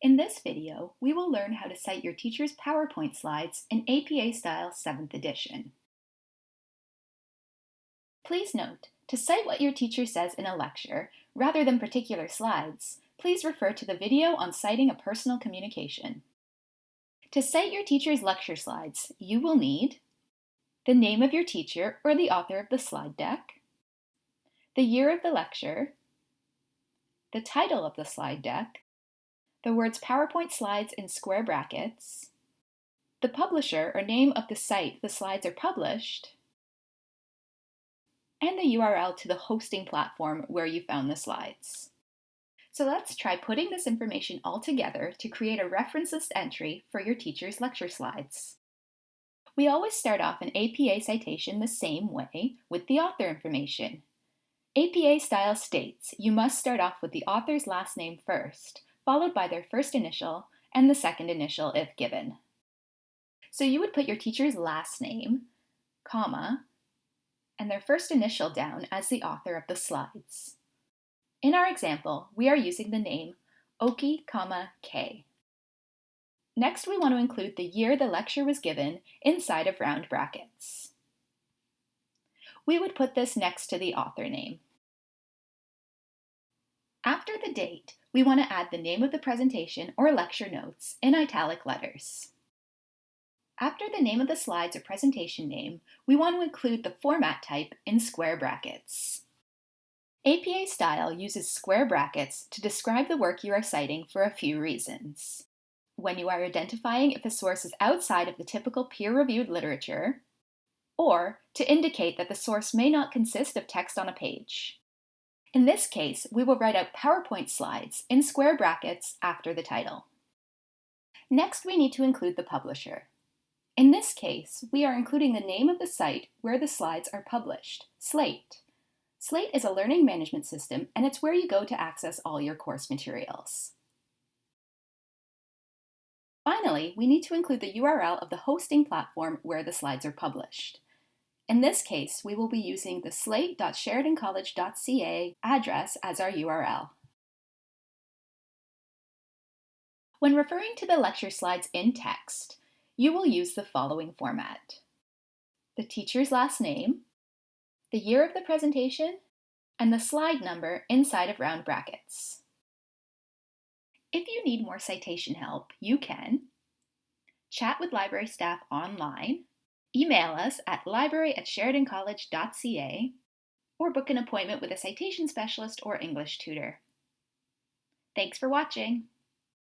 In this video, we will learn how to cite your teacher's PowerPoint slides in APA Style 7th edition. Please note, to cite what your teacher says in a lecture, rather than particular slides, please refer to the video on citing a personal communication. To cite your teacher's lecture slides, you will need the name of your teacher or the author of the slide deck, the year of the lecture, the title of the slide deck, the words PowerPoint slides in square brackets, the publisher or name of the site the slides are published, and the URL to the hosting platform where you found the slides. So let's try putting this information all together to create a reference list entry for your teacher's lecture slides. We always start off an APA citation the same way, with the author information. APA style states you must start off with the author's last name first, followed by their first initial and the second initial if given. So you would put your teacher's last name, comma, and their first initial down as the author of the slides. In our example, we are using the name Oki, K. Next, we want to include the year the lecture was given inside of round brackets. We would put this next to the author name. After the date, we want to add the name of the presentation or lecture notes in italic letters. After the name of the slides or presentation name, we want to include the format type in square brackets. APA Style uses square brackets to describe the work you are citing for a few reasons. When you are identifying if a source is outside of the typical peer-reviewed literature, or to indicate that the source may not consist of text on a page. In this case, we will write out PowerPoint slides in square brackets after the title. Next, we need to include the publisher. In this case, we are including the name of the site where the slides are published, Slate. Slate is a learning management system, and it's where you go to access all your course materials. Finally, we need to include the URL of the hosting platform where the slides are published. In this case, we will be using the slate.sheridancollege.ca address as our URL. When referring to the lecture slides in text, you will use the following format: the teacher's last name, the year of the presentation, and the slide number inside of round brackets. If you need more citation help, you can chat with library staff online, email us at library@sheridancollege.ca, or book an appointment with a citation specialist or English tutor. Thanks for watching!